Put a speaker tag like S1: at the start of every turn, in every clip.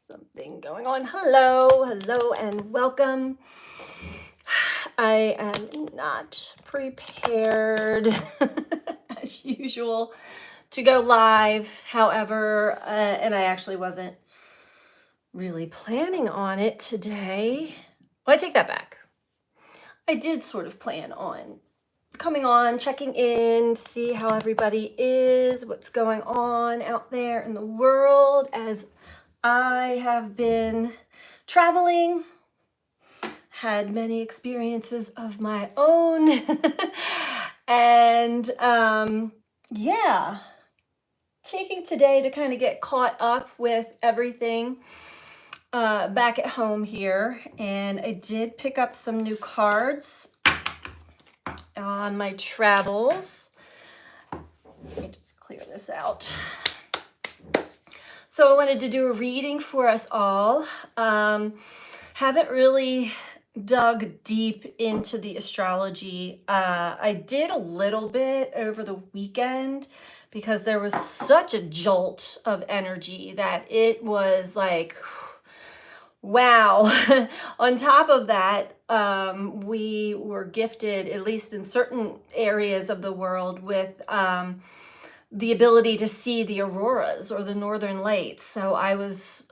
S1: something going on. Hello, and welcome. I am not prepared as usual to go live. However, and I actually wasn't really planning on it today. Well, I take that back. I did sort of plan on coming on, checking in, see how everybody is, what's going on out there in the world as I have been traveling, had many experiences of my own, and yeah, taking today to kind of get caught up with everything back at home here. And I did pick up some new cards on my travels. Let me just clear this out. So I wanted to do a reading for us all. Haven't really dug deep into the astrology. I did a little bit over the weekend because there was such a jolt of energy that it was like, wow. On top of that, we were gifted, at least in certain areas of the world, with the ability to see the auroras or the northern lights. So I was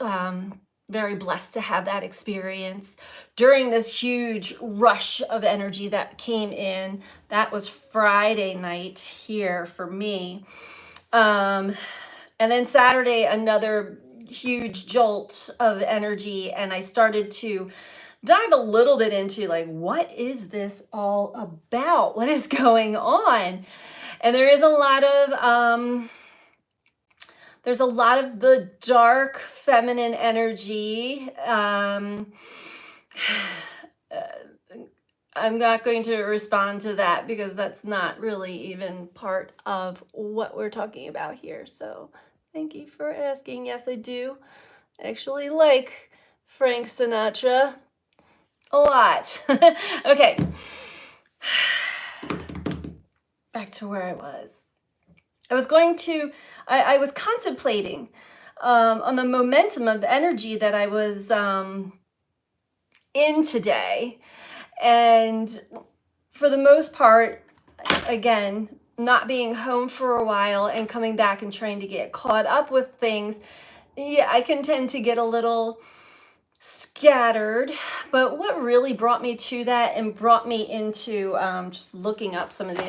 S1: very blessed to have that experience during this huge rush of energy that came in. That was Friday night here for me. And then Saturday, another huge jolt of energy, and I started to dive a little bit into like, what is this all about? What is going on? And there is a lot of there's a lot of the dark feminine energy. I'm not going to respond to that because that's not really even part of what we're talking about here. So thank you for asking. Yes, I do actually like Frank Sinatra a lot. Okay. Back to where I was. I was contemplating on the momentum of the energy that I was in today. And for the most part, again, not being home for a while and coming back and trying to get caught up with things, yeah, I can tend to get a little scattered. But what really brought me to that and brought me into just looking up some of the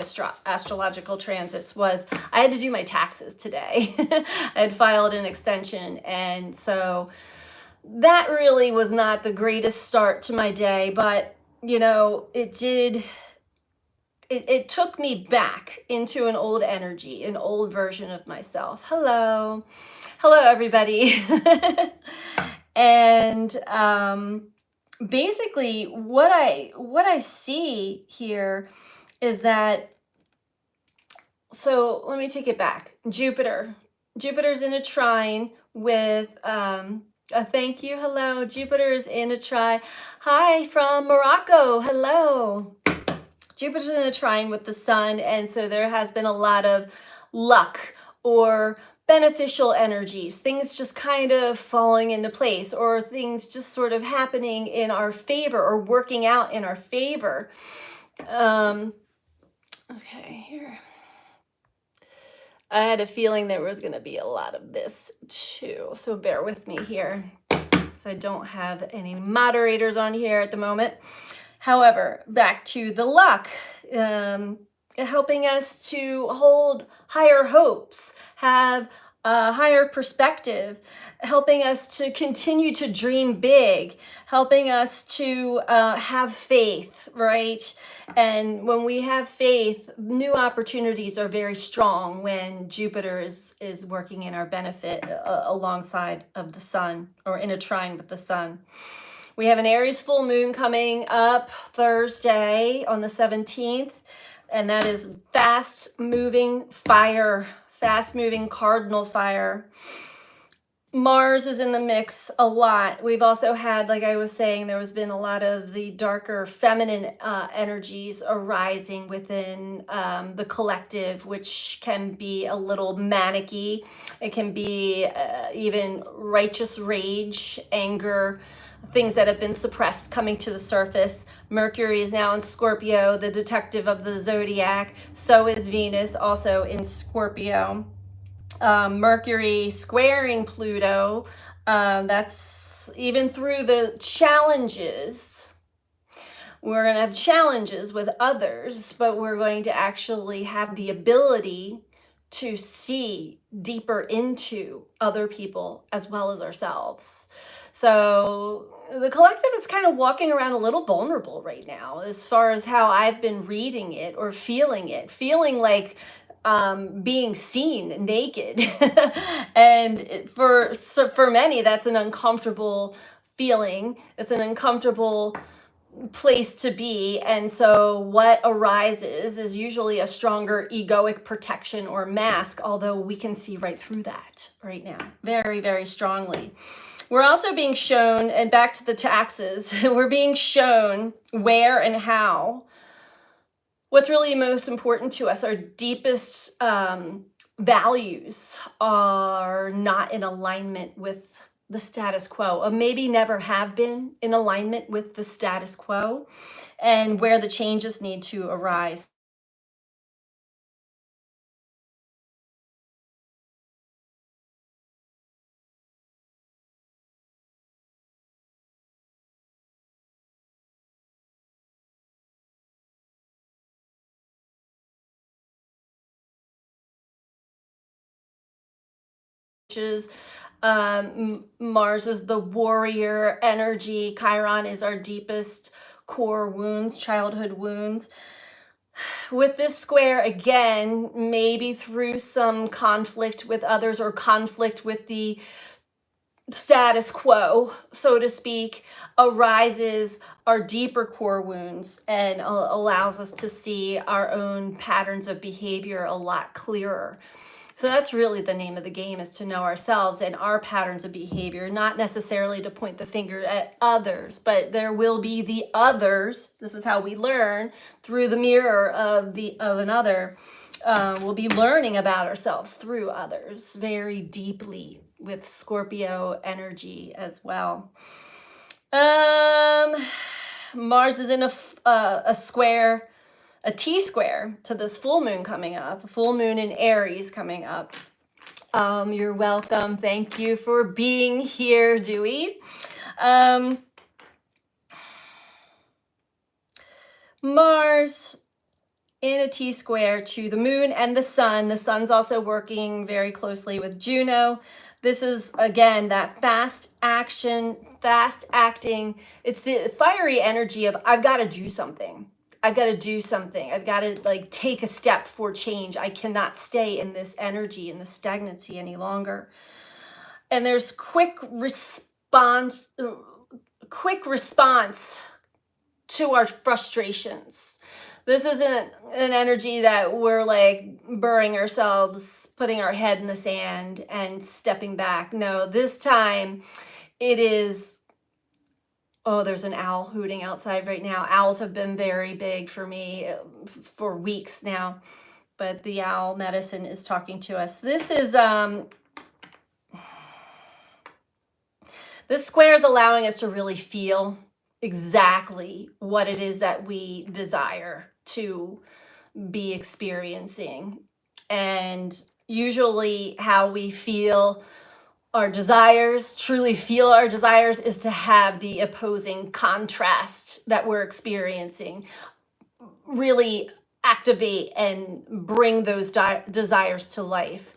S1: astrological transits was I had to do my taxes today. I had filed an extension, and so that really was not the greatest start to my day, but you know, it took me back into an old energy, an old version of myself. Hello everybody. And basically what I see here is that, so let me take it back. Jupiter's in a trine with thank you. Hello. Jupiter's in a trine. Hi from Morocco. Hello. Jupiter's in a trine with the sun, and so there has been a lot of luck or beneficial energies, things just kind of falling into place, or things just sort of happening in our favor or working out in our favor. Okay, here. I had a feeling there was going to be a lot of this too, so bear with me here. So I don't have any moderators on here at the moment. However, back to the luck, helping us to hold higher hopes, have a higher perspective, helping us to continue to dream big, helping us to have faith, right? And when we have faith, new opportunities are very strong when Jupiter is working in our benefit alongside of the sun, or in a trine with the sun. We have an Aries full moon coming up Thursday on the 17th, and that is fast moving fire, fast moving cardinal fire. Mars is in the mix a lot. We've also had, like I was saying, there has been a lot of the darker feminine energies arising within the collective, which can be a little manicky. It can be even righteous rage, anger, things that have been suppressed coming to the surface. Mercury is now in Scorpio, the detective of the zodiac. So is Venus, also in Scorpio. Mercury squaring Pluto. That's even through the challenges. We're going to have challenges with others, but we're going to actually have the ability to see deeper into other people as well as ourselves. So the collective is kind of walking around a little vulnerable right now, as far as how I've been reading it or feeling it, feeling like being seen naked. And for many, that's an uncomfortable feeling. It's an uncomfortable place to be. And so what arises is usually a stronger egoic protection or mask, although we can see right through that right now very, very strongly. We're also being shown, and back to the taxes, we're being shown where and how what's really most important to us, our deepest values, are not in alignment with the status quo, or maybe never have been in alignment with the status quo, and where the changes need to arise. Mars is the warrior energy. Chiron is our deepest core wounds, childhood wounds. With this square, again, maybe through some conflict with others or conflict with the status quo, so to speak, arises our deeper core wounds and allows us to see our own patterns of behavior a lot clearer. So that's really the name of the game, is to know ourselves and our patterns of behavior, not necessarily to point the finger at others, but there will be the others. This is how we learn, through the mirror of another. We'll be learning about ourselves through others very deeply, with Scorpio energy as well. Mars is in a square, a T-square to this full moon coming up, a full moon in Aries coming up. You're welcome. Thank you for being here, Dewey. Mars in a T-square to the moon and the sun. The sun's also working very closely with Juno. This is, again, that fast action, fast acting. It's the fiery energy of, I've got to do something. I've got to do something. I've got to take a step for change. I cannot stay in this energy, in this stagnancy any longer. And there's quick response to our frustrations. This isn't an energy that we're burying ourselves, putting our head in the sand and stepping back. No, this time it is, oh, there's an owl hooting outside right now. Owls have been very big for me for weeks now, but the owl medicine is talking to us. This is, this square is allowing us to really feel exactly what it is that we desire to be experiencing. And usually how we feel our desires, truly feel our desires, is to have the opposing contrast that we're experiencing really activate and bring those desires to life.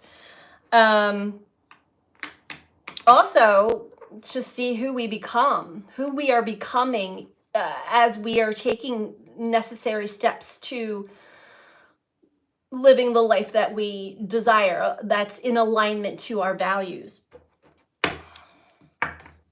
S1: Also, to see who we become, who we are becoming as we are taking necessary steps to living the life that we desire, that's in alignment to our values.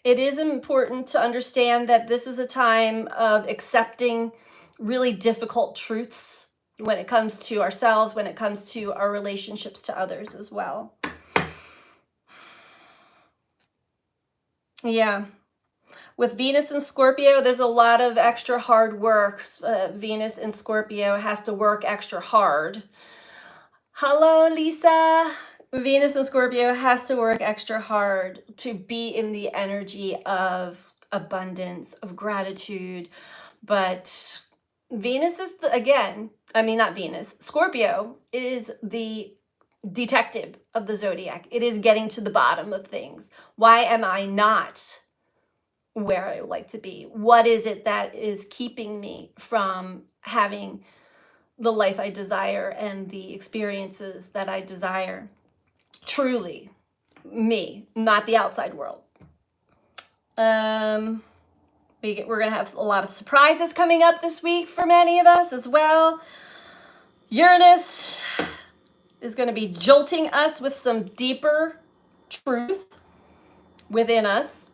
S1: It is important to understand that this is a time of accepting really difficult truths when it comes to ourselves, when it comes to our relationships to others as well. Yeah. With Venus and Scorpio, there's a lot of extra hard work. Venus in Scorpio has to work extra hard. Hello, Lisa. Venus in Scorpio has to work extra hard to be in the energy of abundance, of gratitude. But Venus is again, I mean, not Venus, Scorpio is the detective of the zodiac. It is getting to the bottom of things. Why am I not where I would like to be? What is it that is keeping me from having the life I desire and the experiences that I desire? Truly me, not the outside world. We're going to have a lot of surprises coming up this week for many of us as well. Uranus is going to be jolting us with some deeper truth within us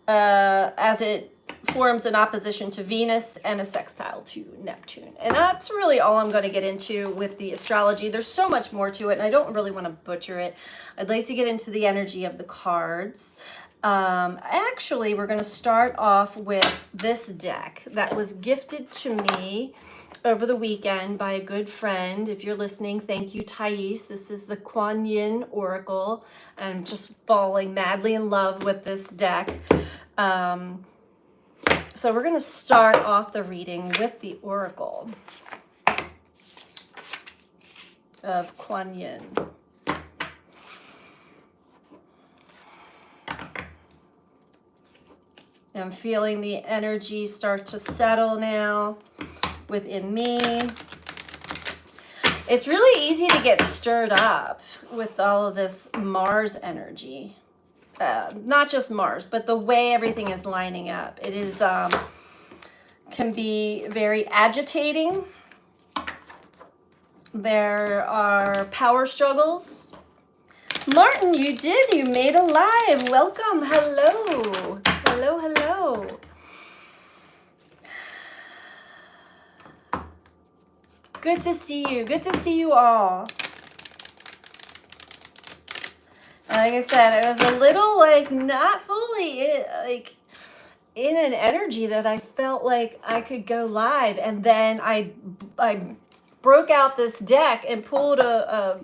S1: as it forms an opposition to Venus and a sextile to Neptune. And that's really all I'm going to get into with the astrology. There's so much more to it, and I don't really want to butcher it. I'd like to get into the energy of the cards. Actually, we're going to start off with this deck that was gifted to me over the weekend by a good friend. If you're listening, thank you, Thais. This is the Kuan Yin Oracle. I'm just falling madly in love with this deck. So we're going to start off the reading with the Oracle of Kuan Yin. I'm feeling the energy start to settle now within me. It's really easy to get stirred up with all of this Mars energy. Not just Mars, but the way everything is lining up. It is can be very agitating. There are power struggles. Martin, you made a live. Welcome. Hello. Hello, hello. Good to see you. Good to see you all. Like I said, I was a little not fully in an energy that I felt like I could go live, and then I broke out this deck and pulled a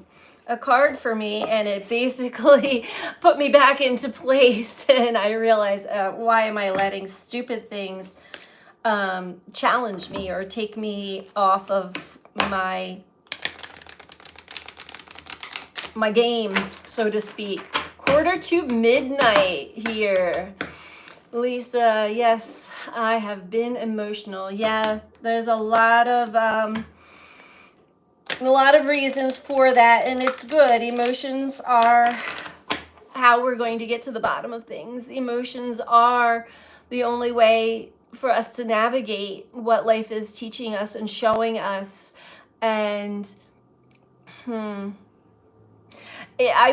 S1: card for me, and it basically put me back into place. And I realized, why am I letting stupid things challenge me or take me off of my game, so to speak. 1:45 here. Lisa, yes, I have been emotional. Yeah, there's a lot of reasons for that, and it's good. Emotions are how we're going to get to the bottom of things. Emotions are the only way for us to navigate what life is teaching us and showing us. And I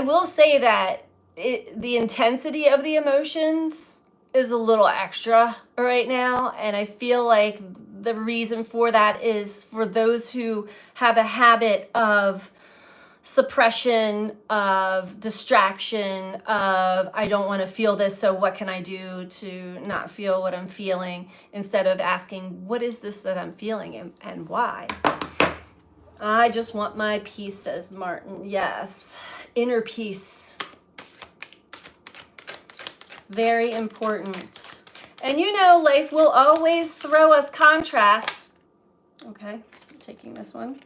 S1: will say that the intensity of the emotions is a little extra right now, and I feel like the reason for that is for those who have a habit of suppression, of distraction, of I don't want to feel this, so what can I do to not feel what I'm feeling, instead of asking, what is this that I'm feeling and why? I just want my peace, says Martin. Yes, inner peace. Very important. And you know, life will always throw us contrast. Okay, I'm taking this one.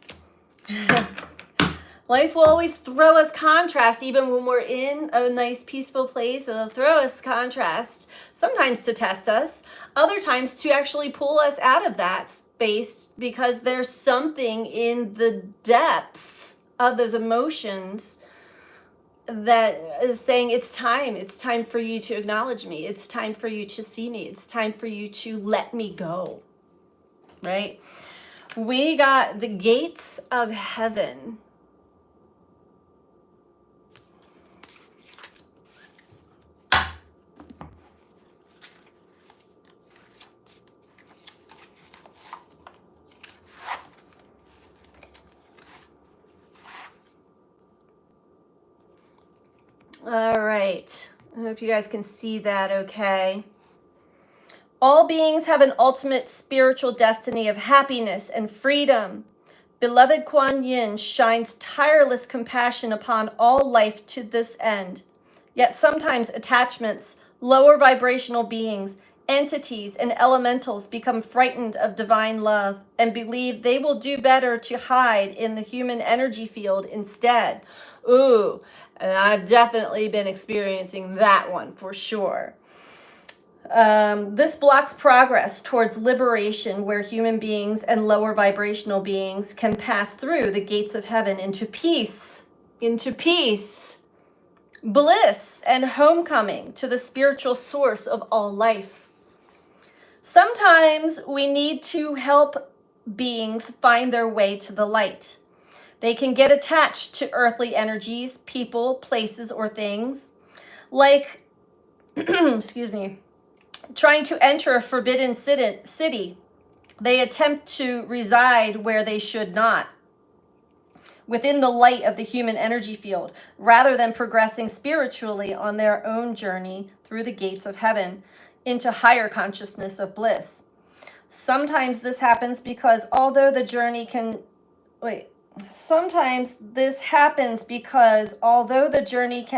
S1: Life will always throw us contrast, even when we're in a nice, peaceful place. It'll throw us contrast, sometimes to test us, other times to actually pull us out of that space, because there's something in the depths of those emotions that is saying it's time for you to acknowledge me. It's time for you to see me. It's time for you to let me go, right? We got the gates of heaven. All right. I hope you guys can see that okay. All beings have an ultimate spiritual destiny of happiness and freedom. Beloved Kuan Yin shines tireless compassion upon all life to this end. Yet sometimes attachments, lower vibrational beings, entities, and elementals become frightened of divine love and believe they will do better to hide in the human energy field instead. Ooh, and I've definitely been experiencing that one for sure. This blocks progress towards liberation, where human beings and lower vibrational beings can pass through the gates of heaven into peace, bliss, and homecoming to the spiritual source of all life. Sometimes we need to help beings find their way to the light. They can get attached to earthly energies, people, places, or things, like, excuse me, trying to enter a forbidden city. They attempt to reside where they should not, within the light of the human energy field, rather than progressing spiritually on their own journey through the gates of heaven into higher consciousness of bliss. Sometimes this happens because although the journey can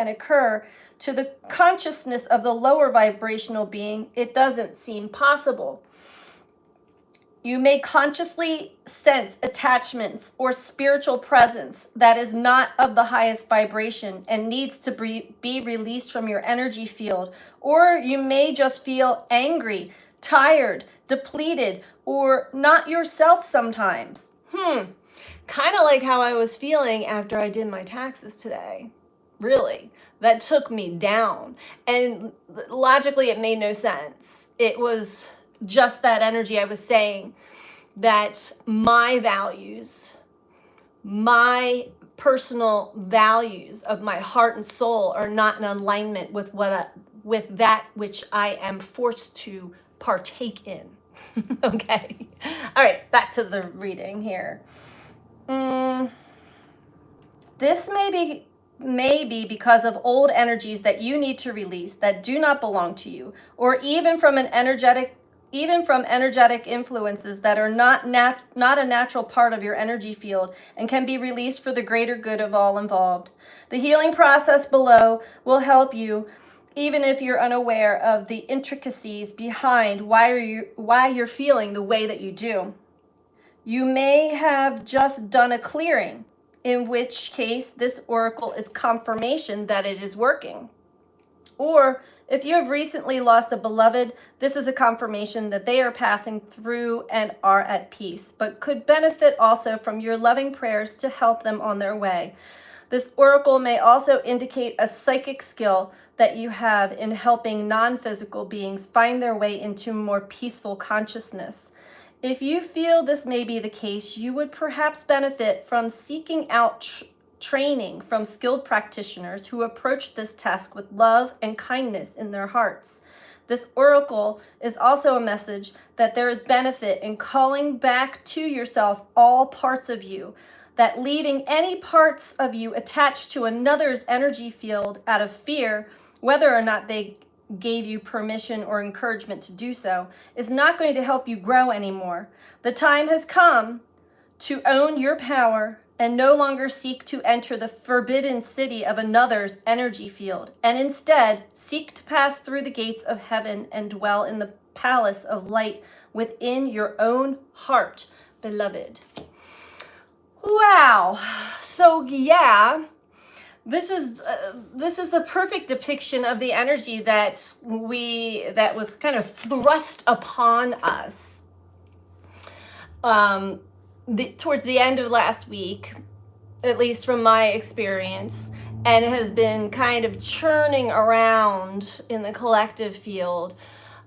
S1: occur to the consciousness of the lower vibrational being, it doesn't seem possible. You may consciously sense attachments or spiritual presence that is not of the highest vibration and needs to be released from your energy field. Or you may just feel angry, tired, depleted, or not yourself sometimes. Kind of like how I was feeling after I did my taxes today. Really, that took me down. And logically, it made no sense. It was just that energy I was saying that my values, my personal values of my heart and soul are not in alignment with with that which I am forced to partake in. Okay. All right, back to the reading here. This may be because of old energies that you need to release that do not belong to you, or even from energetic influences that are not a natural part of your energy field and can be released for the greater good of all involved. The healing process below will help you, even if you're unaware of the intricacies behind why you're feeling the way that you do. You may have just done a clearing, in which case this oracle is confirmation that it is working. Or if you have recently lost a beloved, this is a confirmation that they are passing through and are at peace, but could benefit also from your loving prayers to help them on their way. This oracle may also indicate a psychic skill that you have in helping non-physical beings find their way into more peaceful consciousness. If you feel this may be the case, you would perhaps benefit from seeking out training from skilled practitioners who approach this task with love and kindness in their hearts. This oracle is also a message that there is benefit in calling back to yourself all parts of you, that leaving any parts of you attached to another's energy field out of fear, whether or not they gave you permission or encouragement to do so, is not going to help you grow anymore. The time has come to own your power and no longer seek to enter the forbidden city of another's energy field, and instead seek to pass through the gates of heaven and dwell in the palace of light within your own heart, beloved. Wow. So yeah, this is the perfect depiction of the energy that was kind of thrust upon us towards the end of last week, at least from my experience, and it has been kind of churning around in the collective field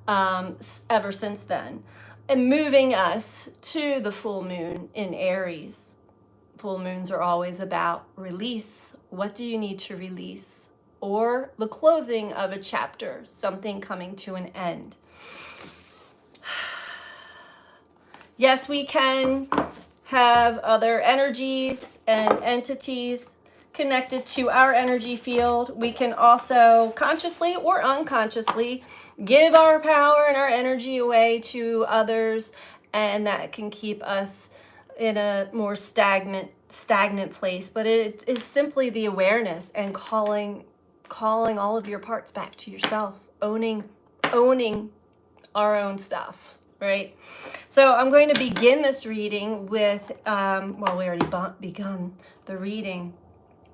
S1: ever since then, and moving us to the full moon in Aries. Full moons are always about release. What do you need to release? Or the closing of a chapter, something coming to an end. Yes, we can have other energies and entities connected to our energy field. We can also consciously or unconsciously give our power and our energy away to others, and that can keep us in a more stagnant place. But it is simply the awareness and calling all of your parts back to yourself, owning our own stuff, right? So I'm going to begin this reading with well, we already begun the reading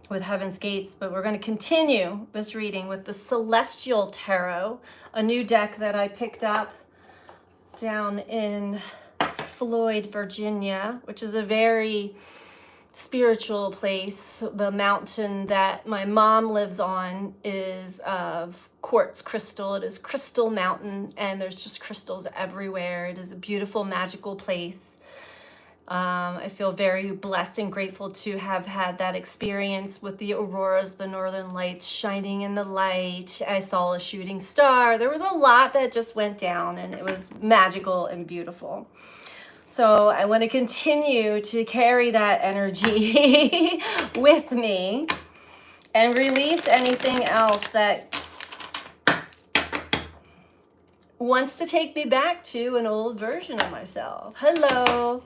S1: with Heaven's Gates, but we're going to continue this reading with the Celestial Tarot, a new deck that I picked up down in Floyd, Virginia, which is a very spiritual place. The mountain that my mom lives on is of quartz crystal. It is Crystal Mountain, and there's just crystals everywhere. It is a beautiful, magical place. I feel very blessed and grateful to have had that experience with the auroras, the northern lights shining in the light. I saw a shooting star. There was a lot that just went down, and it was magical and beautiful. So I want to continue to carry that energy with me and release anything else that wants to take me back to an old version of myself. Hello.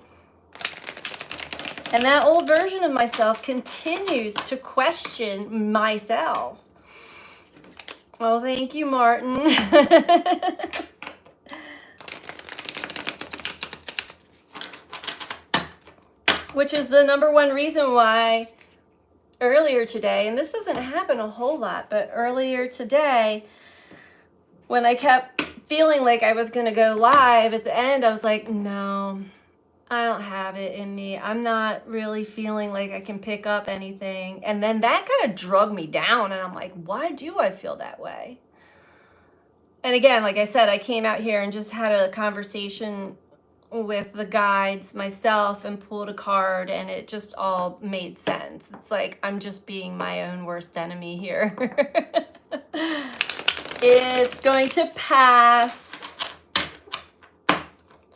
S1: And that old version of myself continues to question myself. Oh, thank you, Martin. Which is the number one reason why earlier today, and this doesn't happen a whole lot, but earlier today, when I kept feeling like I was going to go live at the end, I was like, no, I don't have it in me. I'm not really feeling like I can pick up anything. And then that kind of drug me down, and I'm like, why do I feel that way? And again, like I said, I came out here and just had a conversation with the guides myself and pulled a card, and it just all made sense. It's like I'm just being my own worst enemy here. It's going to pass.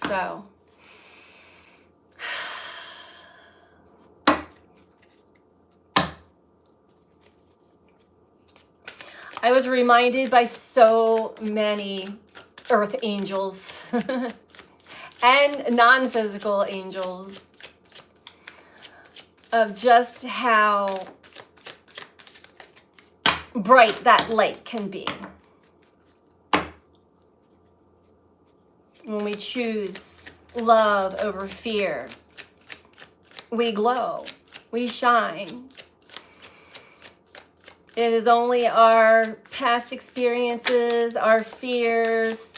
S1: So I was reminded by so many earth angels and non-physical angels of just how bright that light can be. When we choose love over fear, we glow, we shine. It is only our past experiences, our fears,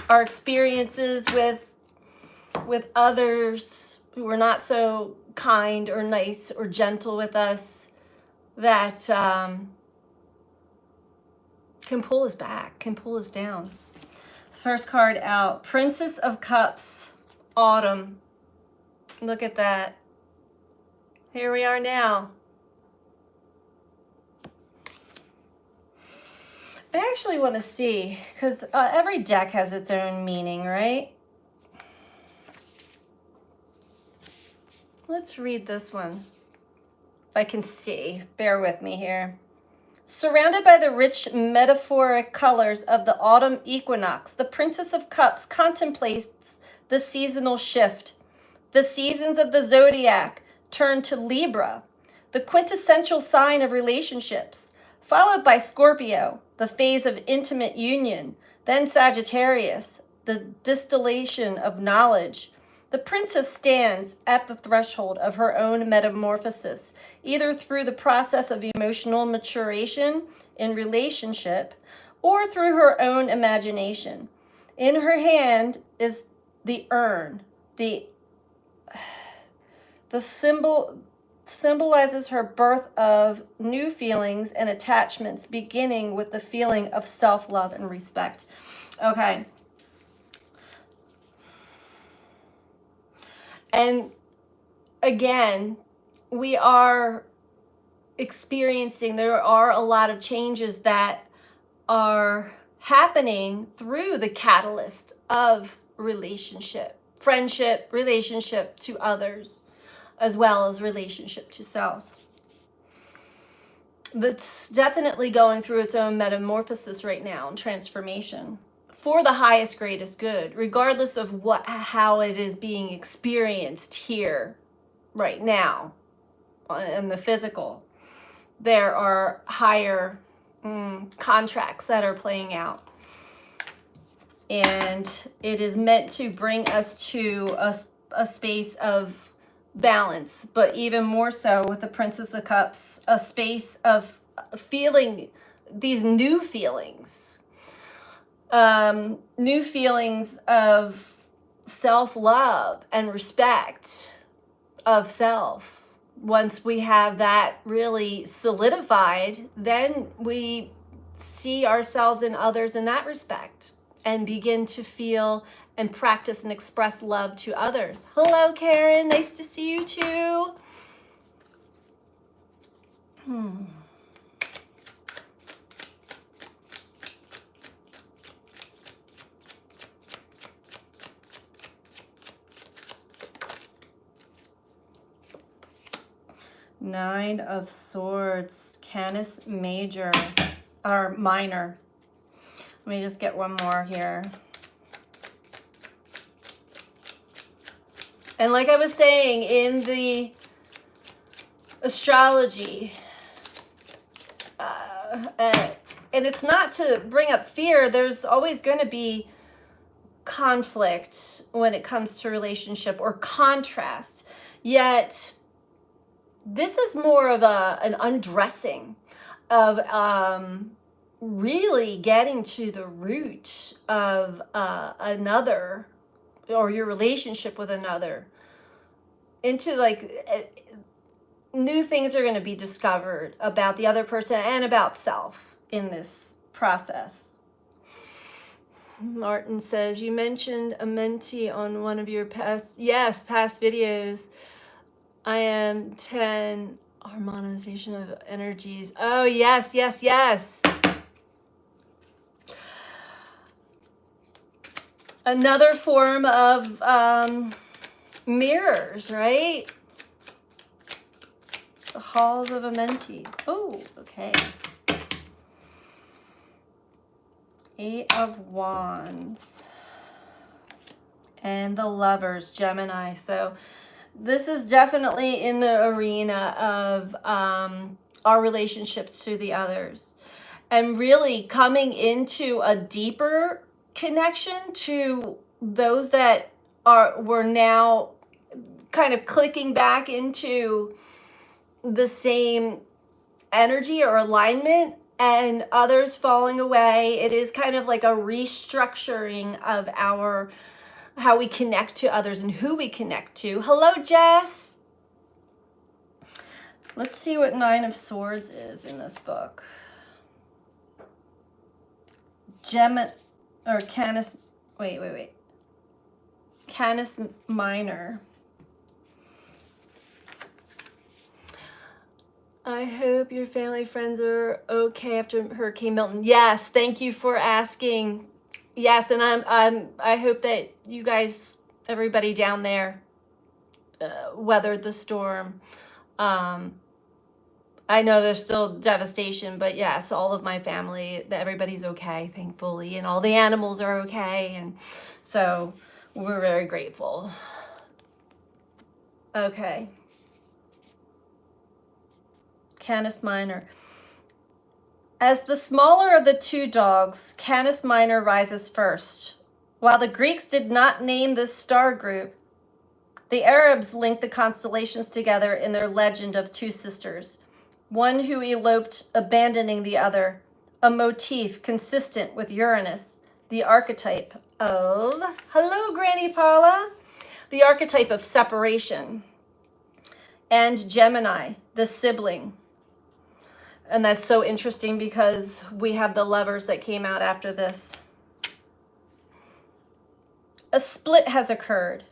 S1: our experiences with others who are not so kind or nice or gentle with us that can pull us back, can pull us down. First card out, Princess of Cups, Autumn. Look at that. Here we are now. I actually want to see, because every deck has its own meaning, right? Let's read this one. If I can see, bear with me here. Surrounded by the rich metaphoric colors of the autumn equinox, the Princess of Cups contemplates the seasonal shift. The seasons of the zodiac turn to Libra, the quintessential sign of relationships, followed by Scorpio, the phase of intimate union, then Sagittarius, the distillation of knowledge. The princess stands at the threshold of her own metamorphosis, either through the process of emotional maturation in relationship or through her own imagination. In her hand is the urn. The symbol symbolizes her birth of new feelings and attachments, beginning with the feeling of self-love and respect. Okay. And again, we are experiencing, there are a lot of changes that are happening through the catalyst of relationship, friendship, relationship to others, as well as relationship to self. that's definitely going through its own metamorphosis right now and transformation for the highest greatest good, regardless of how it is being experienced here right now in the physical. There are higher contracts that are playing out, and it is meant to bring us to a space of balance, but even more so with the Princess of Cups, a space of feeling these new feelings of self-love and respect of self. Once we have that really solidified, then we see ourselves and others in that respect and begin to feel and practice and express love to others. Hello, Karen. Nice to see you too. Nine of Swords, Canis Major, or Minor. Let me just get one more here. And like I was saying, in the astrology, and it's not to bring up fear, there's always going to be conflict when it comes to relationship or contrast. Yet, this is more of an undressing of really getting to the root of another, or your relationship with another, into like new things are going to be discovered about the other person and about self in this process. Martin says, you mentioned a mentee on one of your past videos. I am 10, harmonization of energies. Oh, yes. Another form of mirrors, right? The halls of a mentee. Oh, okay. 8 of Wands. And the Lovers, Gemini. So this is definitely in the arena of our relationships to the others. And really coming into a deeper connection to those that were now kind of clicking back into the same energy or alignment, and others falling away. It is kind of like a restructuring of how we connect to others and who we connect to. Hello, Jess. Let's see what 9 of Swords is in this book. Canis Minor. I hope your family friends are okay after Hurricane Milton. Yes, thank you for asking. Yes, and I hope that you guys, everybody down there, weathered the storm. I know there's still devastation, but yes, all of my family, everybody's okay, thankfully, and all the animals are okay, and so we're very grateful. Okay. Canis Minor. As the smaller of the two dogs, Canis Minor rises first. While the Greeks did not name this star group, the Arabs linked the constellations together in their legend of two sisters, one who eloped, abandoning the other, a motif consistent with Uranus, the archetype of, hello, Granny Paula, the archetype of separation, and Gemini, the sibling. And that's so interesting because we have the Lovers that came out after this. A split has occurred.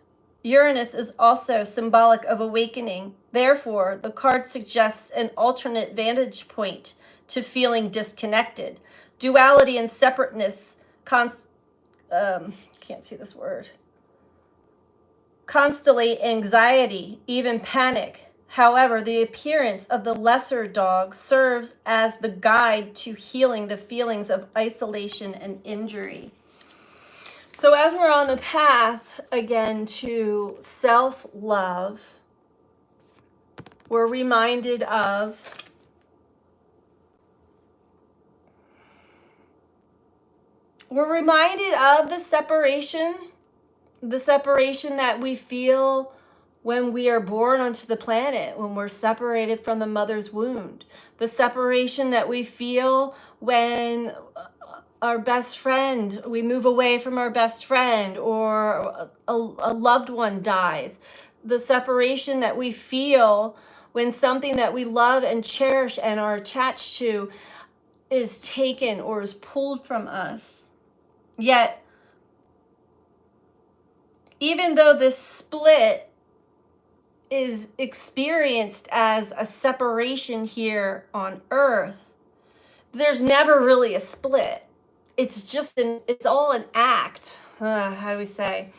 S1: Uranus is also symbolic of awakening. Therefore, the card suggests an alternate vantage point to feeling disconnected. Duality and separateness, can't see this word. Constellate anxiety, even panic. However, the appearance of the lesser dog serves as the guide to healing the feelings of isolation and injury. So as we're on the path again to self-love, we're reminded of the separation that we feel when we are born onto the planet, when we're separated from the mother's wound, the separation that we feel when our best friend, we move away from our best friend, or a loved one dies, the separation that we feel when something that we love and cherish and are attached to is taken or is pulled from us. Yet, even though this split is experienced as a separation here on Earth, there's never really a split. It's all an act. How do we say?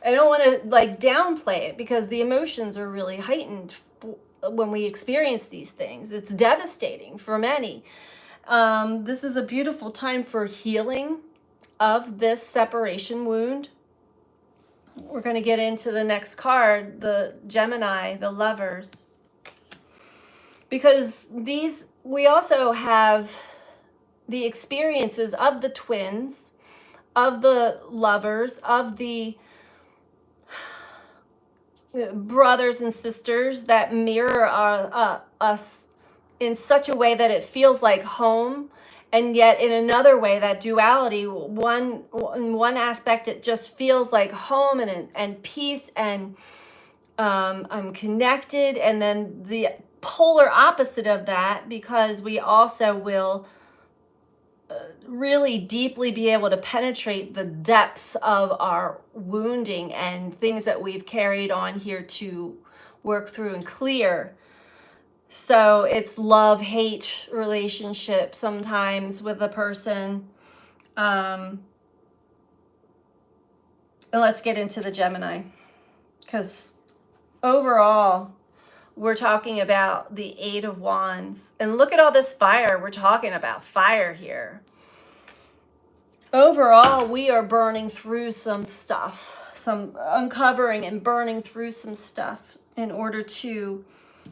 S1: I don't want to like downplay it, because the emotions are really heightened when we experience these things. It's devastating for many. This is a beautiful time for healing of this separation wound. We're going to get into the next card, the Gemini, the Lovers, because we also have the experiences of the twins, of the lovers, of the brothers and sisters that mirror us in such a way that it feels like home. And yet in another way, that duality, in one aspect, it just feels like home and peace and I'm connected. And then the polar opposite of that, because we also will really deeply be able to penetrate the depths of our wounding and things that we've carried on here to work through and clear. So it's love-hate relationship sometimes with a person. And let's get into the Gemini, because overall, we're talking about the Eight of Wands. And look at all this fire. We're talking about fire here. Overall, we are burning through some stuff, some uncovering and burning through some stuff in order to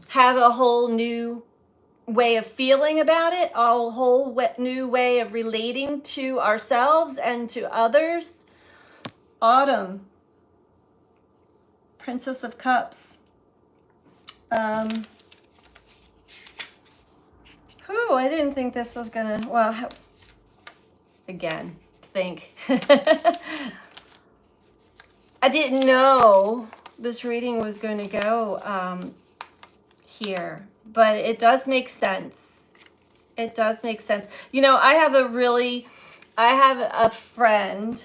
S1: have a whole new way of feeling about it, a whole new way of relating to ourselves and to others. Autumn, Princess of Cups. I didn't think this was gonna, well, again, think. I didn't know this reading was going to go here, but it does make sense. It does make sense. You know, I have a friend,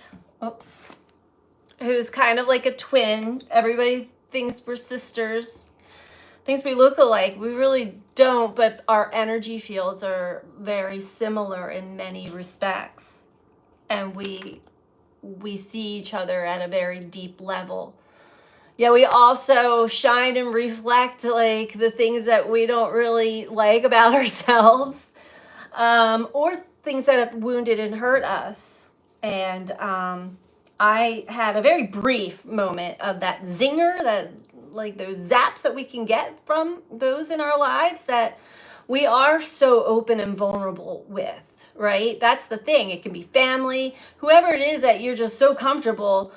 S1: who's kind of like a twin. Everybody thinks we're sisters, thinks we look alike. We really don't, but our energy fields are very similar in many respects. And we see each other at a very deep level. Yeah, we also shine and reflect like the things that we don't really like about ourselves, or things that have wounded and hurt us. And I had a very brief moment of that zinger, that like those zaps that we can get from those in our lives that we are so open and vulnerable with, right? That's the thing. It can be family, whoever it is that you're just so comfortable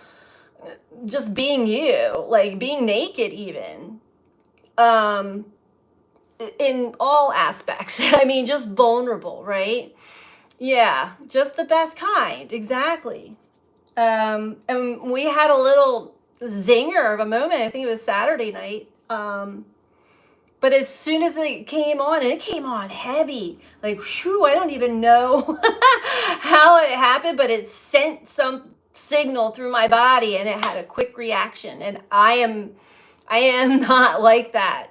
S1: just being you, like being naked even, in all aspects. I mean, just vulnerable, right? Yeah, just the best kind, exactly. And we had a little zinger of a moment. I think it was Saturday night. But as soon as it came on, and it came on heavy, like, whew, I don't even know how it happened, but it sent some signal through my body and it had a quick reaction. And I am not like that.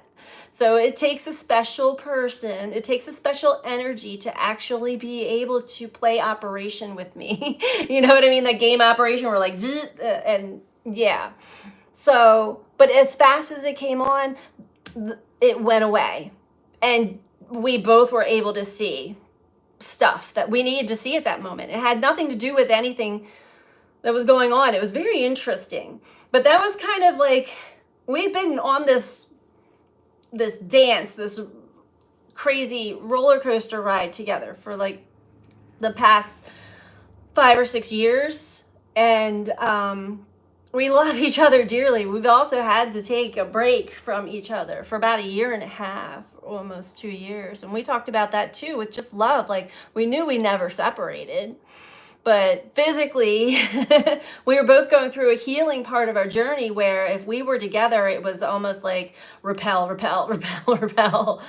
S1: So it takes a special person, it takes a special energy to actually be able to play Operation with me. You know what I mean? That game Operation, we're like, and yeah. So, but as fast as it came on, it went away. And we both were able to see stuff that we needed to see at that moment. It had nothing to do with anything that was going on. It was very interesting. But that was kind of like, we've been on this dance, this crazy roller coaster ride together for like the past 5 or 6 years. And we love each other dearly. We've also had to take a break from each other for about 1.5 years, almost 2 years. And we talked about that too, with just love. Like, we knew we never separated, but physically we were both going through a healing part of our journey where if we were together, it was almost like repel, repel, repel, repel.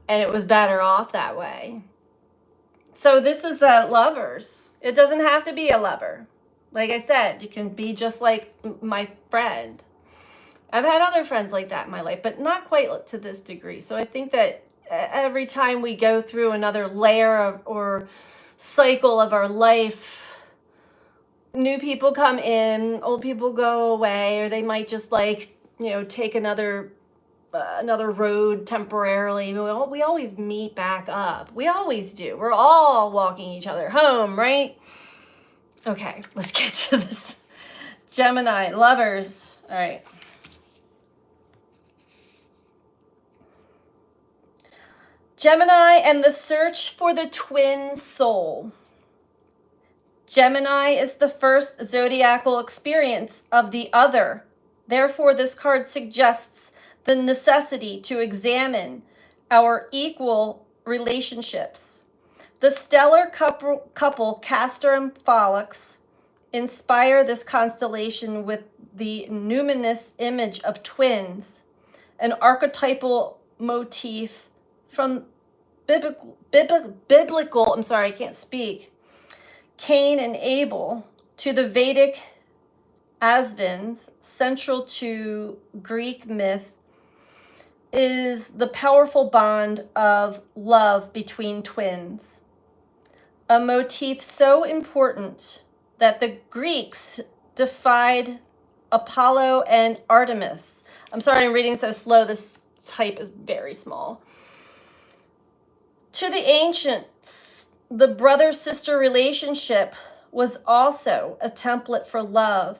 S1: And it was better off that way. So this is the lovers. It doesn't have to be a lover. Like I said, you can be just like my friend. I've had other friends like that in my life, but not quite to this degree. So I think that every time we go through another layer or cycle of our life, new people come in, old people go away, or they might just like, take another road temporarily. We always meet back up. We always do. We're all walking each other home, right? Okay, let's get to this. Gemini, lovers. All right. Gemini and the search for the twin soul. Gemini is the first zodiacal experience of the other. Therefore, this card suggests the necessity to examine our equal relationships. The stellar couple Castor and Pollux inspire this constellation with the numinous image of twins, an archetypal motif from biblical, I'm sorry, I can't speak, Cain and Abel, to the Vedic Asvins, central to Greek myth, is the powerful bond of love between twins. A motif so important that the Greeks defied Apollo and Artemis. I'm sorry, I'm reading so slow. This type is very small. To the ancients, the brother-sister relationship was also a template for love,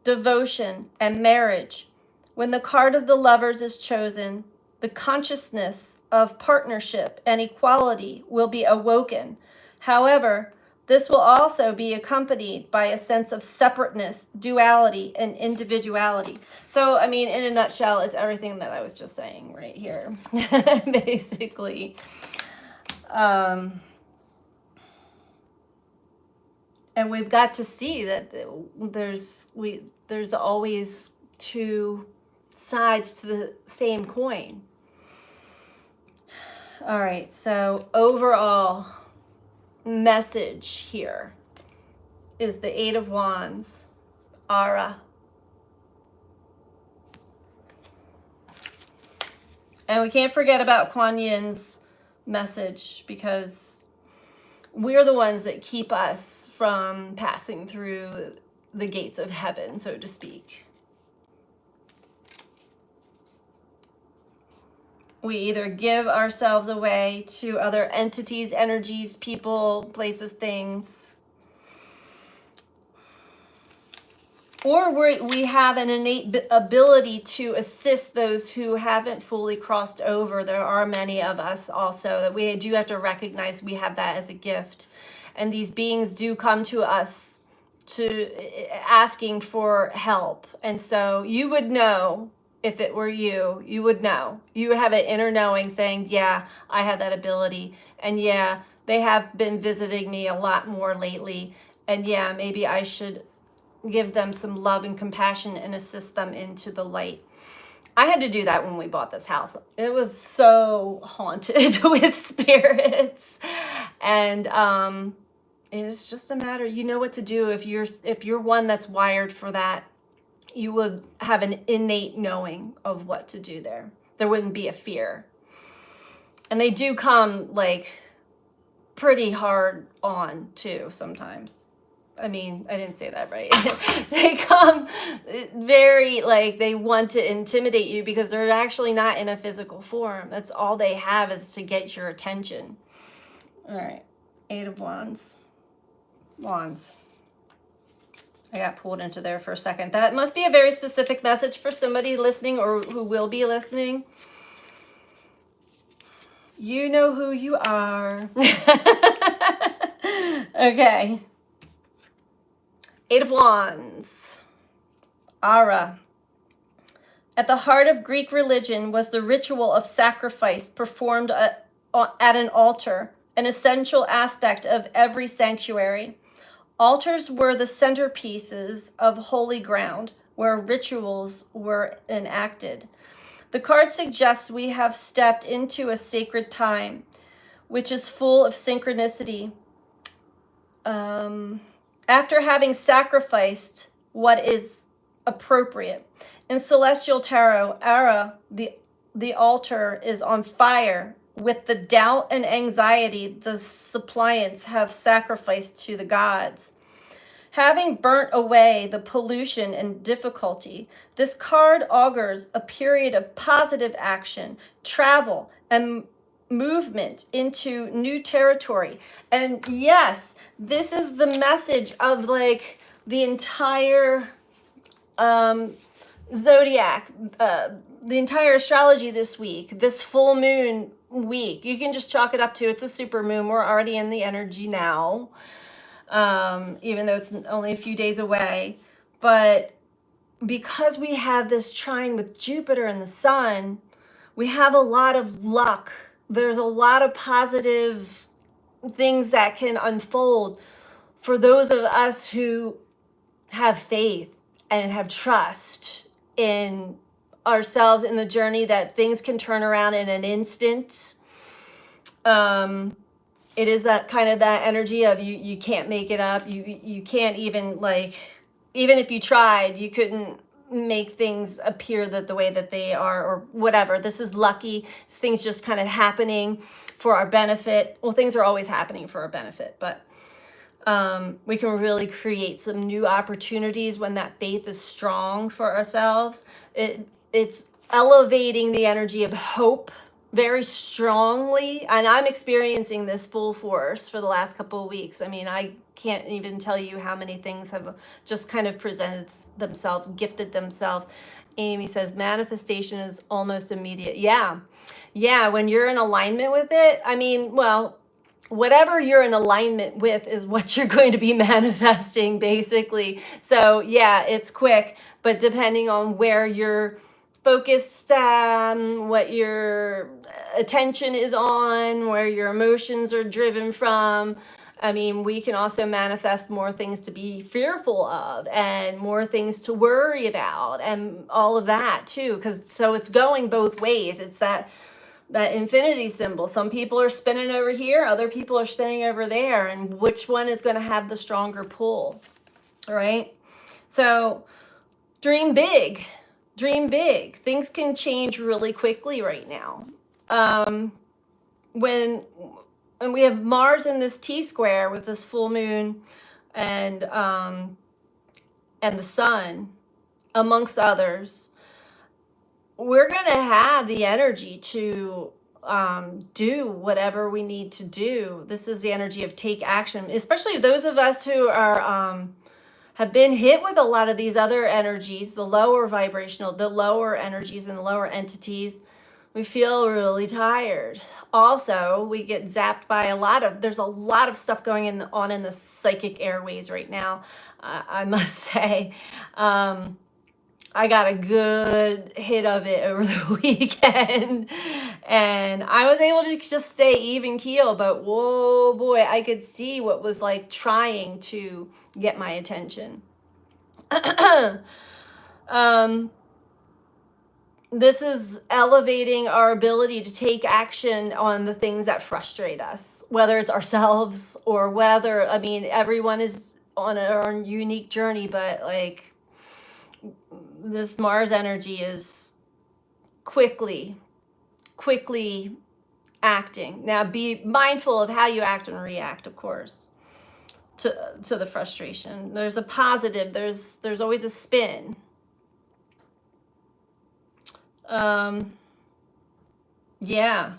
S1: devotion, and marriage. When the card of the lovers is chosen, the consciousness of partnership and equality will be awoken. However, this will also be accompanied by a sense of separateness, duality, and individuality. So, I mean, in a nutshell, it's everything that I was just saying right here, basically. And we've got to see that there's always two sides to the same coin. All right, so overall message here is the Eight of Wands, Ara. And we can't forget about Kuan Yin's message, because we're the ones that keep us from passing through the gates of heaven, so to speak. We either give ourselves away to other entities, energies, people, places, things, or we have an innate ability to assist those who haven't fully crossed over. There are many of us also that we do have to recognize we have that as a gift. And these beings do come to us to asking for help. And so you would know, if it were you, you would know. You would have an inner knowing saying, yeah, I have that ability. And yeah, they have been visiting me a lot more lately. And yeah, maybe I should give them some love and compassion and assist them into the light. I had to do that when we bought this house. It was so haunted with spirits. And it's just a matter, you know what to do. If you're one that's wired for that, you would have an innate knowing of what to do there. There wouldn't be a fear. And they do come like pretty hard on too sometimes. I mean, I didn't say that right. They come very, like, they want to intimidate you because they're actually not in a physical form. That's all they have, is to get your attention. All right. 8 of Wands. Wands. I got pulled into there for a second. That must be a very specific message for somebody listening or who will be listening. You know who you are. Okay. 8 of Wands. Ara. At the heart of Greek religion was the ritual of sacrifice performed at an altar, an essential aspect of every sanctuary. Altars were the centerpieces of holy ground where rituals were enacted. The card suggests we have stepped into a sacred time, which is full of synchronicity. After having sacrificed what is appropriate. In Celestial Tarot, Ara, the altar, is on fire with the doubt and anxiety the suppliants have sacrificed to the gods. Having burnt away the pollution and difficulty, this card augurs a period of positive action, travel, and movement into new territory. And yes, this is the message of, like, the entire zodiac, the entire astrology this week, this full moon week. You can just chalk it up to, it's a super moon. We're already in the energy now, even though it's only a few days away. But because we have this trine with Jupiter and the sun, we have a lot of luck. There's a lot of positive things that can unfold for those of us who have faith and have trust in ourselves, in the journey, that things can turn around in an instant. It is that kind of that energy of you can't make it up. You can't even, like, even if you tried, you couldn't make things appear that the way that they are, or whatever. This is lucky. Things just kind of happening for our benefit. Well, things are always happening for our benefit, but we can really create some new opportunities when that faith is strong for ourselves. It's elevating the energy of hope very strongly, and I'm experiencing this full force for the last couple of weeks. I mean, I can't even tell you how many things have just kind of presented themselves, gifted themselves. Amy says manifestation is almost immediate. Yeah, when you're in alignment with it, I mean, well, whatever you're in alignment with is what you're going to be manifesting, basically. So yeah, it's quick, but depending on where you're focused, what your attention is on, where your emotions are driven from. I mean, we can also manifest more things to be fearful of and more things to worry about and all of that too, because so it's going both ways. It's that infinity symbol. Some people are spinning over here, other people are spinning over there, and which one is going to have the stronger pull? All right. So dream big. Dream big. Things can change really quickly right now. When we have Mars in this T-square with this full moon and the sun, amongst others, we're going to have the energy to do whatever we need to do. This is the energy of take action, especially those of us who are have been hit with a lot of these other energies, the lower vibrational, the lower energies and the lower entities. We feel really tired. Also, we get zapped by there's a lot of stuff going on in the psychic airways right now. I must say, I got a good hit of it over the weekend, and I was able to just stay even keel, but whoa boy, I could see what was like trying to get my attention. This is elevating our ability to take action on the things that frustrate us, whether it's ourselves or whether, I mean, everyone is on a unique journey, but like this Mars energy is quickly acting. Now be mindful of how you act and react, of course. to the frustration. There's a positive. There's always a spin. Yeah,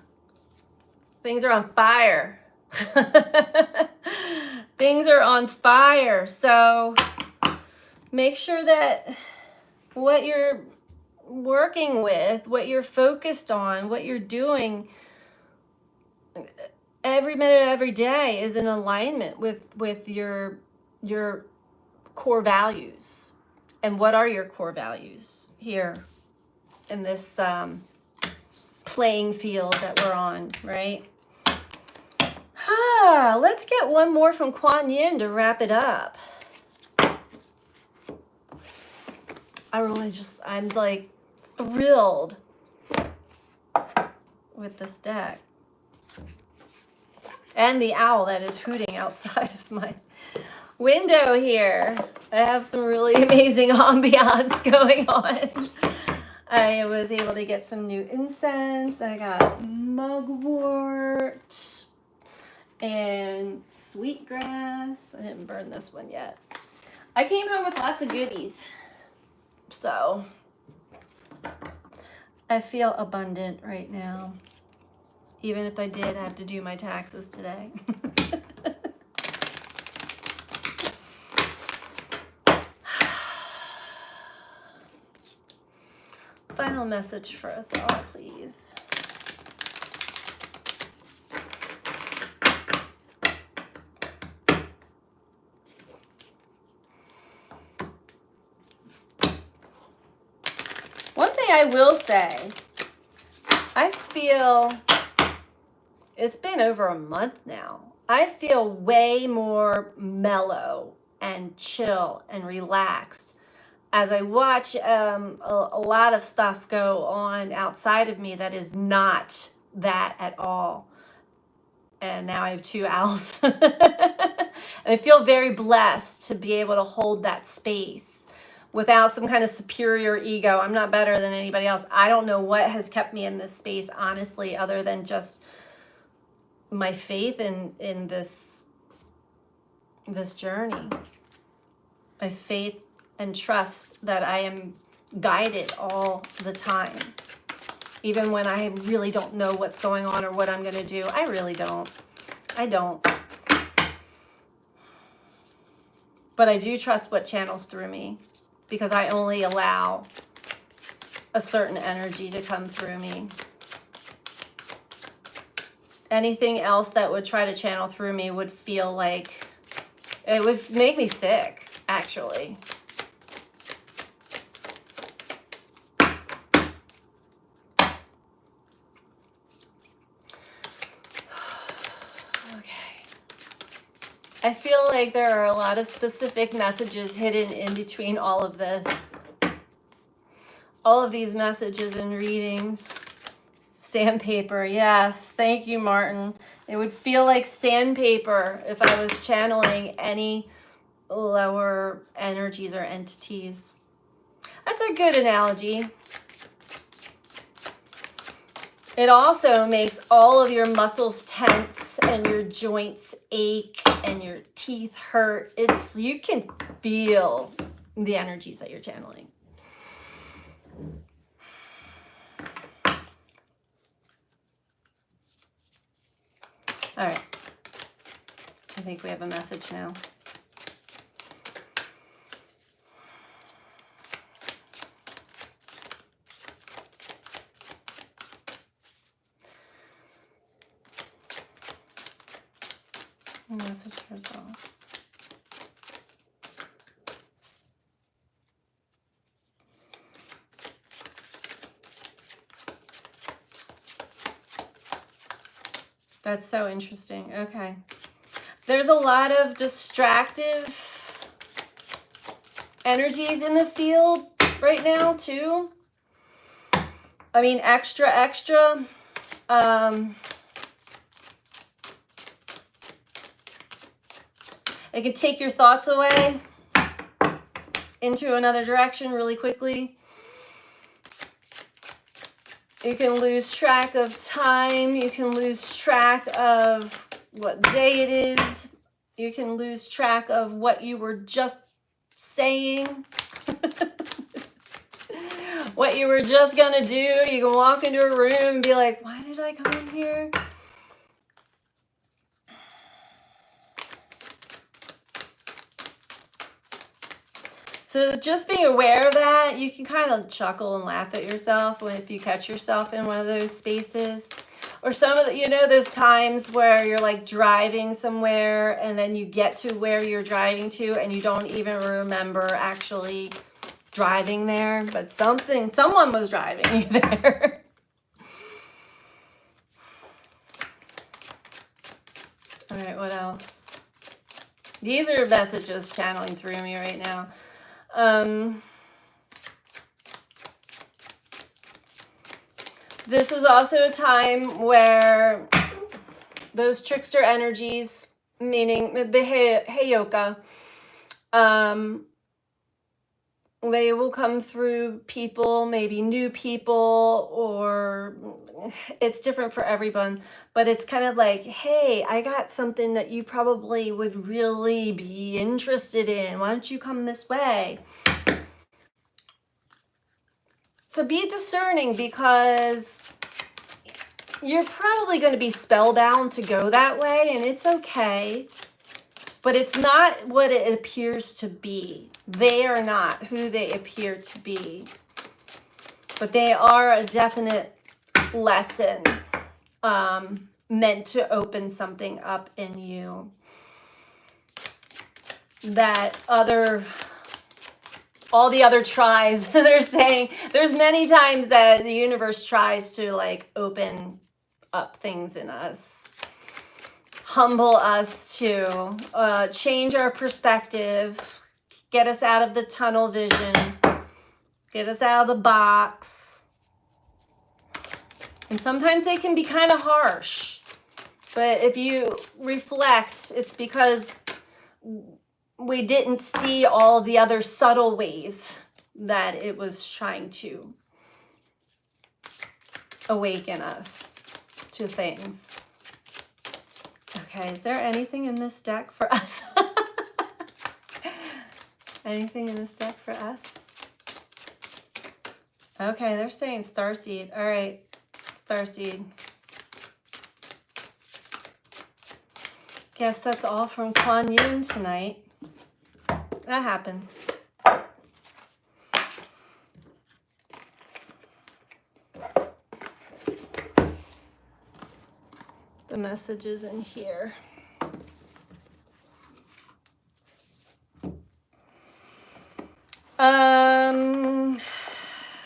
S1: things are on fire. Things are on fire. So make sure that what you're working with, what you're focused on, what you're doing every minute, every day is in alignment with your core values. And what are your core values here in this playing field that we're on, right? Let's get one more from Kuan Yin to wrap it up. I'm like thrilled with this deck. And the owl that is hooting outside of my window here. I have some really amazing ambiance going on. I was able to get some new incense. I got mugwort and sweetgrass. I didn't burn this one yet. I came home with lots of goodies. So I feel abundant right now. Even if I did have to do my taxes today. Final message for us all, please. One thing I will say, I feel, it's been over a month now, I feel way more mellow and chill and relaxed as I watch a lot of stuff go on outside of me that is not that at all. And now I have 2 owls. And I feel very blessed to be able to hold that space without some kind of superior ego. I'm not better than anybody else. I don't know what has kept me in this space, honestly, other than just my faith in this journey. My faith and trust that I am guided all the time. Even when I really don't know what's going on or what I'm going to do. I really don't. I don't. But I do trust what channels through me, because I only allow a certain energy to come through me. Anything else that would try to channel through me would feel like, it would make me sick, actually. I feel like there are a lot of specific messages hidden in between all of this. All of these messages and readings. Sandpaper, yes. Thank you, Martin. It would feel like sandpaper if I was channeling any lower energies or entities. That's a good analogy. It also makes all of your muscles tense and your joints ache and your teeth hurt. You can feel the energies that you're channeling. All right. I think we have a message now. Message for us all. That's so interesting. Okay. There's a lot of distractive energies in the field right now, too. I mean, extra. It can take your thoughts away into another direction really quickly. You can lose track of time. You can lose track of what day it is. You can lose track of what you were just saying. What you were just gonna do. You can walk into a room and be like, why did I come in here? So just being aware of that, you can kind of chuckle and laugh at yourself if you catch yourself in one of those spaces. Or some of the, you know, those times where you're like driving somewhere and then you get to where you're driving to and you don't even remember actually driving there, but someone was driving you there. All right, what else? These are messages channeling through me right now. This is also a time where those trickster energies, meaning the Heyoka, they will come through people, maybe new people, or it's different for everyone, but it's kind of like, hey, I got something that you probably would really be interested in. Why don't you come this way? So be discerning, because you're probably going to be spellbound to go that way, and it's okay. But it's not what it appears to be. They are not who they appear to be. But they are a definite lesson meant to open something up in you. That all the other tries, they're saying, there's many times that the universe tries to like open up things in us. Humble us to change our perspective, get us out of the tunnel vision, get us out of the box. And sometimes they can be kind of harsh, but if you reflect, it's because we didn't see all the other subtle ways that it was trying to awaken us to things. Okay, is there anything in this deck for us? Anything in this deck for us? Okay, they're saying starseed. All right, starseed. Guess that's all from Kuan Yin tonight. That happens. The messages in here.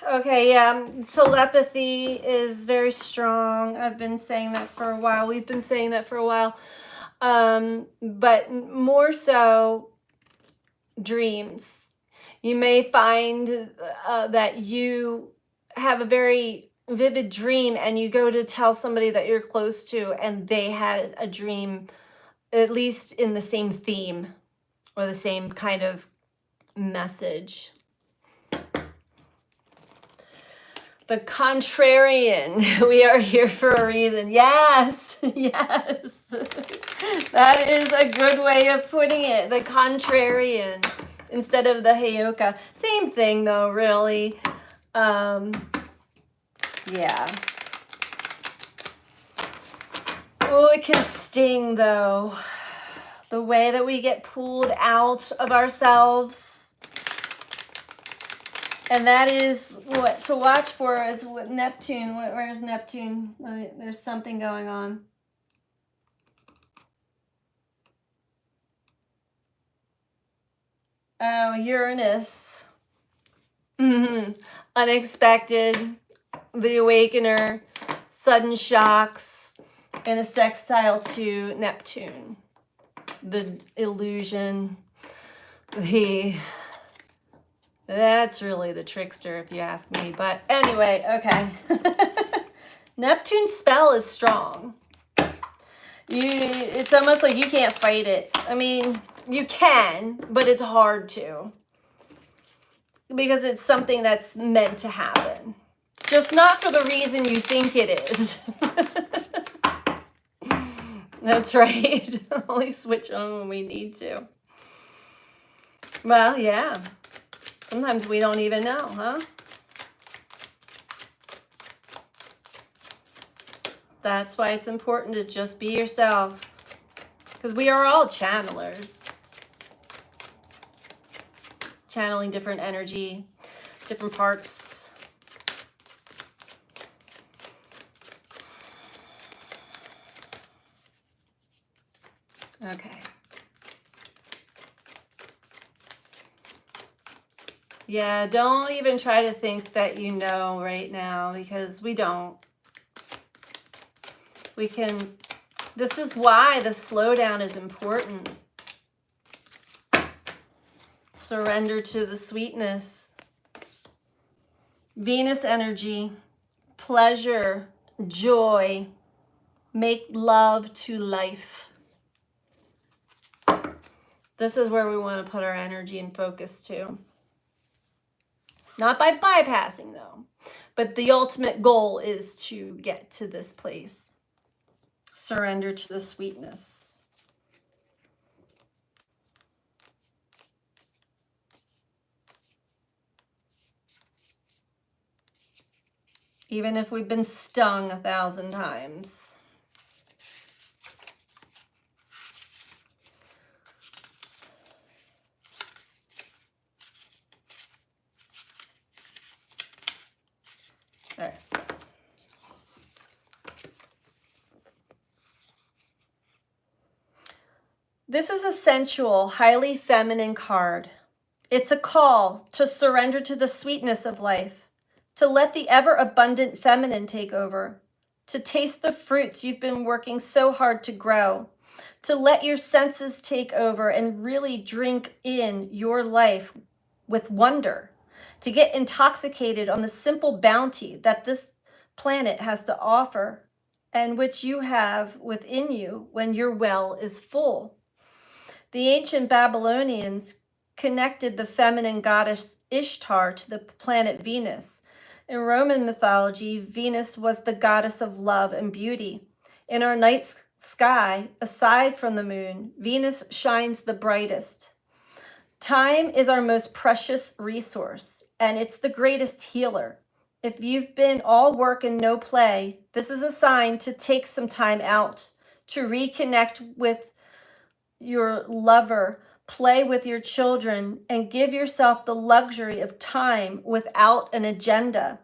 S1: Okay, yeah, telepathy is very strong. I've been saying that for a while. We've been saying that for a while. But more so dreams. You may find that you have a very vivid dream and you go to tell somebody that you're close to and they had a dream at least in the same theme or the same kind of message. The contrarian. We are here for a reason. Yes, yes. That is a good way of putting it. The contrarian instead of the Heyoka. Same thing though, really. Yeah. Oh, it can sting though. The way that we get pulled out of ourselves. And that is what to watch for is what Neptune. Where's Neptune? There's something going on. Oh, Uranus. Unexpected. The Awakener. Sudden shocks. And a sextile to Neptune. The illusion. That's really the trickster, if you ask me. But anyway, okay. Neptune's spell is strong. It's almost like you can't fight it. I mean, you can, but it's hard to. Because it's something that's meant to happen. Just not for the reason you think it is. That's right. Only switch on when we need to. Well, yeah. Sometimes we don't even know, huh? That's why it's important to just be yourself. Because we are all channelers. Channeling different energy, different parts. Okay. Yeah, don't even try to think that you know right now, because we don't. We can, this is why the slowdown is important. Surrender to the sweetness. Venus energy, pleasure, joy, make love to life. This is where we want to put our energy and focus to. Not by bypassing, though, but the ultimate goal is to get to this place. Surrender to the sweetness. Even if we've been stung 1,000 times. All right. This is a sensual, highly feminine card. It's a call to surrender to the sweetness of life, to let the ever-abundant feminine take over, to taste the fruits you've been working so hard to grow, to let your senses take over and really drink in your life with wonder, to get intoxicated on the simple bounty that this planet has to offer and which you have within you when your well is full. The ancient Babylonians connected the feminine goddess Ishtar to the planet Venus. In Roman mythology, Venus was the goddess of love and beauty. In our night sky, aside from the moon, Venus shines the brightest. Time is our most precious resource, and it's the greatest healer. If you've been all work and no play, this is a sign to take some time out, to reconnect with your lover, play with your children, and give yourself the luxury of time without an agenda.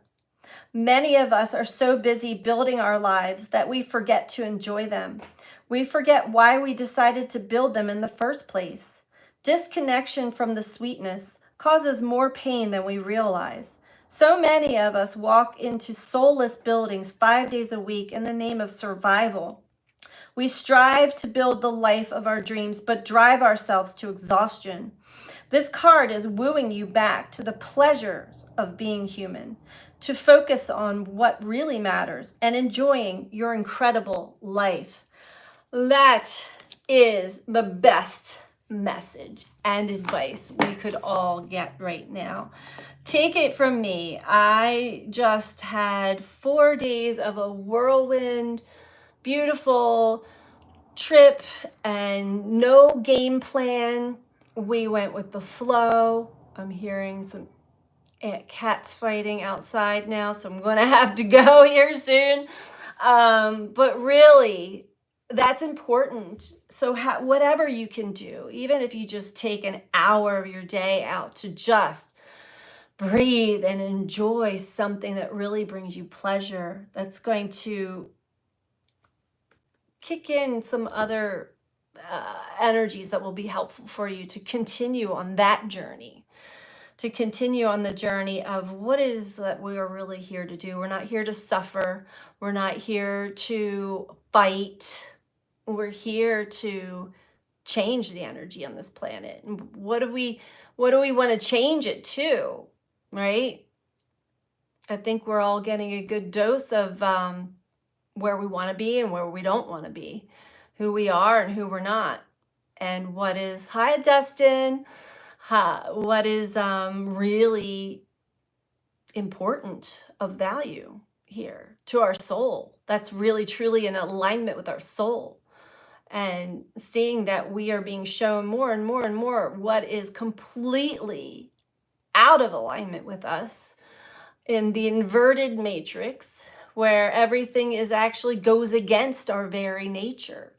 S1: Many of us are so busy building our lives that we forget to enjoy them. We forget why we decided to build them in the first place. Disconnection from the sweetness causes more pain than we realize. So many of us walk into soulless buildings 5 days a week in the name of survival. We strive to build the life of our dreams, but drive ourselves to exhaustion. This card is wooing you back to the pleasures of being human, to focus on what really matters and enjoying your incredible life. That is the best message and advice we could all get right now. Take it from me. I just had 4 days of a whirlwind, beautiful trip and no game plan. We went with the flow. I'm hearing some cats fighting outside now, so I'm going to have to go here soon. But really, that's important. So whatever you can do, even if you just take an hour of your day out to just breathe and enjoy something that really brings you pleasure, that's going to kick in some other energies that will be helpful for you to continue on that journey, to continue on the journey of what it is that we are really here to do. We're not here to suffer. We're not here to fight. We're here to change the energy on this planet. And what do we want to change it to, right? I think we're all getting a good dose of where we want to be and where we don't want to be, who we are and who we're not, and what is, hi Dustin, what is really important of value here to our soul, that's really truly in alignment with our soul. and seeing that we are being shown more and more and more what is completely out of alignment with us in the inverted matrix, where everything is actually goes against our very nature.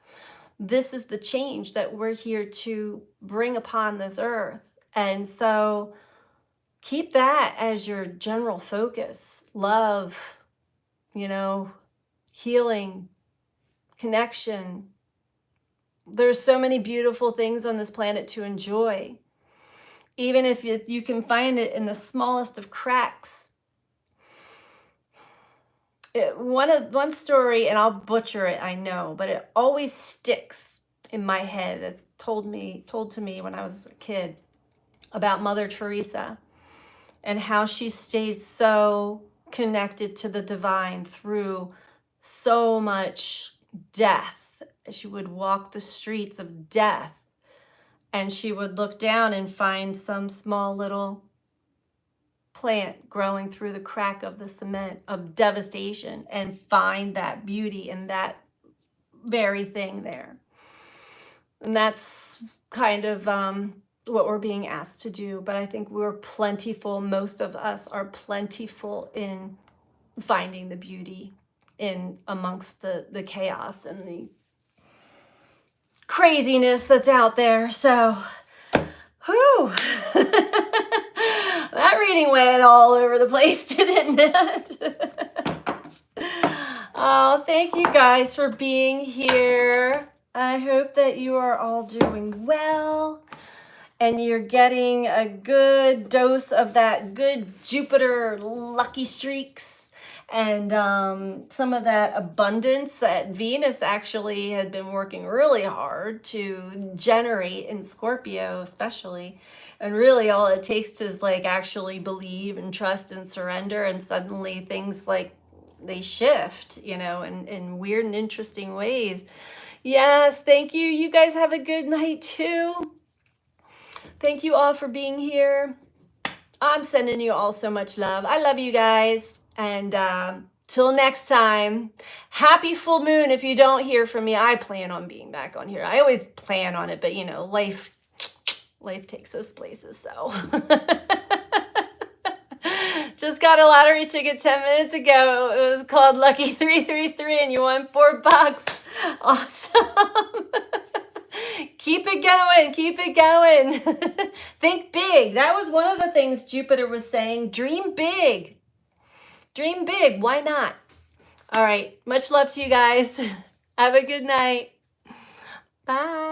S1: This is the change that we're here to bring upon this earth. And so keep that as your general focus. Love, healing, connection. There's so many beautiful things on this planet to enjoy. Even if you can find it in the smallest of cracks. One story, and I'll butcher it, I know, but it always sticks in my head. It's told to me when I was a kid, about Mother Teresa and how she stayed so connected to the divine through so much death. She would walk the streets of death, and she would look down and find some small little plant growing through the crack of the cement of devastation, and find that beauty in that very thing there. And that's kind of what we're being asked to do. But I think we're plentiful. Most of us are plentiful in finding the beauty in amongst the chaos and the craziness that's out there. So, whew. That reading went all over the place, didn't it? Oh, thank you guys for being here. I hope that you are all doing well and you're getting a good dose of that good Jupiter lucky streaks and some of that abundance that Venus actually had been working really hard to generate in Scorpio especially. And really all it takes is like actually believe and trust and surrender, and suddenly things like they shift, in weird and interesting ways. Yes, thank you. You guys have a good night too. Thank you all for being here. I'm sending you all so much love. I love you guys. And till next time, happy full moon. If you don't hear from me, I plan on being back on here. I always plan on it, but life takes us places, so. Just got a lottery ticket 10 minutes ago. It was called Lucky 333 and you won $4. Awesome. Keep it going. Keep it going. Think big. That was one of the things Jupiter was saying. Dream big. Dream big. Why not? All right. Much love to you guys. Have a good night. Bye.